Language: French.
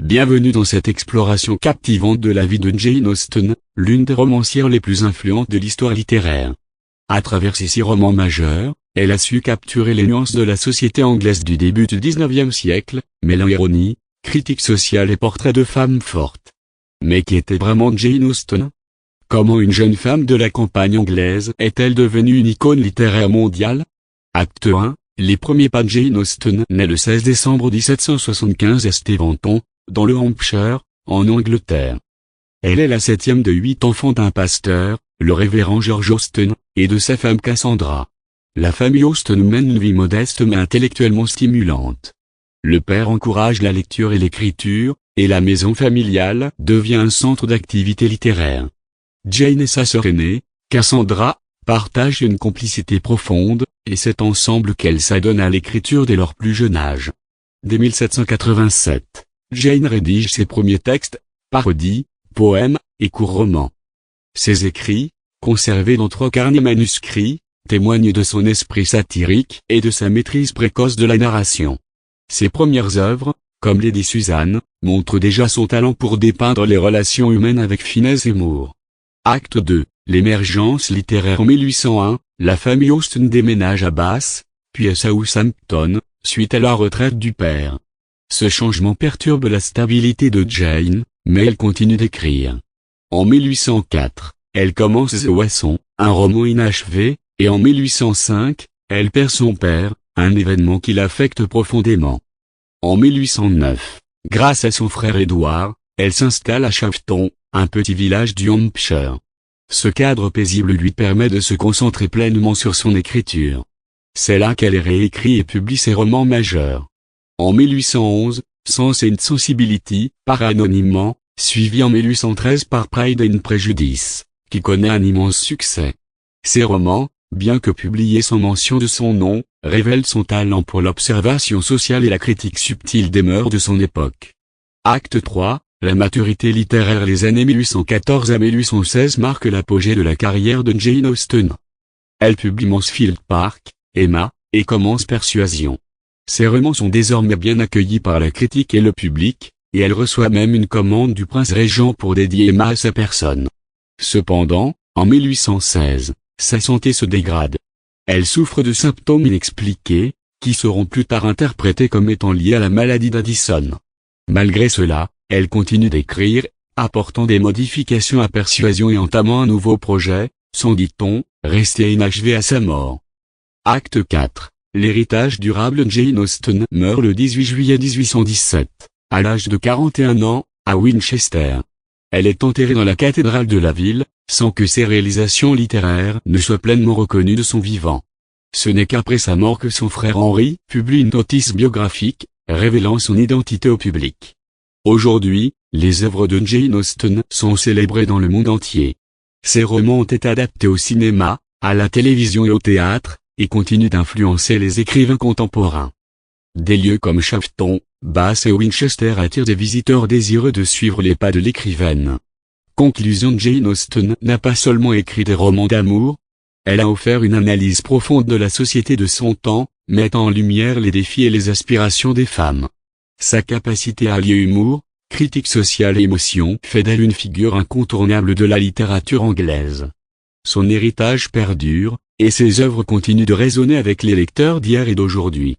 Bienvenue dans cette exploration captivante de la vie de Jane Austen, l'une des romancières les plus influentes de l'histoire littéraire. À travers ses 6 romans majeurs, elle a su capturer les nuances de la société anglaise du début du XIXe siècle, mêlant ironie, critique sociale et portraits de femmes fortes. Mais qui était vraiment Jane Austen? Comment une jeune femme de la campagne anglaise est-elle devenue une icône littéraire mondiale? Acte 1, les premiers pas de Jane Austen naît le 16 décembre 1775 à Steventon, dans le Hampshire, en Angleterre. Elle est la 7e de 8 enfants d'un pasteur, le révérend George Austen, et de sa femme Cassandra. La famille Austen mène une vie modeste mais intellectuellement stimulante. Le père encourage la lecture et l'écriture, et la maison familiale devient un centre d'activité littéraire. Jane et sa sœur aînée, Cassandra, partagent une complicité profonde, et c'est ensemble qu'elles s'adonnent à l'écriture dès leur plus jeune âge. Dès 1787, Jane rédige ses premiers textes, parodies, poèmes, et courts romans. Ses écrits, conservés dans 3 carnets manuscrits, témoignent de son esprit satirique et de sa maîtrise précoce de la narration. Ses premières œuvres, comme Lady Susan, montrent déjà son talent pour dépeindre les relations humaines avec finesse et humour. Acte 2, l'émergence littéraire. En 1801, la famille Austen déménage à Bath, puis à Southampton, suite à la retraite du père. Ce changement perturbe la stabilité de Jane, mais elle continue d'écrire. En 1804, elle commence The Oison, un roman inachevé, et en 1805, elle perd son père, un événement qui l'affecte profondément. En 1809, grâce à son frère Édouard, elle s'installe à Shafton, un petit village du Hampshire. Ce cadre paisible lui permet de se concentrer pleinement sur son écriture. C'est là qu'elle réécrit et publie ses romans majeurs. En 1811, Sense and Sensibility, paraît anonymement, suivi en 1813 par Pride and Prejudice, qui connaît un immense succès. Ces romans, bien que publiés sans mention de son nom, révèlent son talent pour l'observation sociale et la critique subtile des mœurs de son époque. Acte 3, la maturité littéraire. Les années 1814 à 1816 marquent l'apogée de la carrière de Jane Austen. Elle publie Mansfield Park, Emma, et commence Persuasion. Ses romans sont désormais bien accueillis par la critique et le public, et elle reçoit même une commande du prince régent pour dédier Emma à sa personne. Cependant, en 1816, sa santé se dégrade. Elle souffre de symptômes inexpliqués, qui seront plus tard interprétés comme étant liés à la maladie d'Addison. Malgré cela, elle continue d'écrire, apportant des modifications à Persuasion et entamant un nouveau projet, sans, dit-on, rester inachevé à sa mort. Acte 4. L'héritage durable. Jane Austen meurt le 18 juillet 1817, à l'âge de 41 ans, à Winchester. Elle est enterrée dans la cathédrale de la ville, sans que ses réalisations littéraires ne soient pleinement reconnues de son vivant. Ce n'est qu'après sa mort que son frère Henry publie une notice biographique, révélant son identité au public. Aujourd'hui, les œuvres de Jane Austen sont célébrées dans le monde entier. Ses romans ont été adaptés au cinéma, à la télévision et au théâtre, et continuent d'influencer les écrivains contemporains. Des lieux comme Shafton, Bath et Winchester attirent des visiteurs désireux de suivre les pas de l'écrivaine. Conclusion. Jane Austen n'a pas seulement écrit des romans d'amour, elle a offert une analyse profonde de la société de son temps, mettant en lumière les défis et les aspirations des femmes. Sa capacité à allier humour, critique sociale et émotion fait d'elle une figure incontournable de la littérature anglaise. Son héritage perdure, et ses œuvres continuent de résonner avec les lecteurs d'hier et d'aujourd'hui.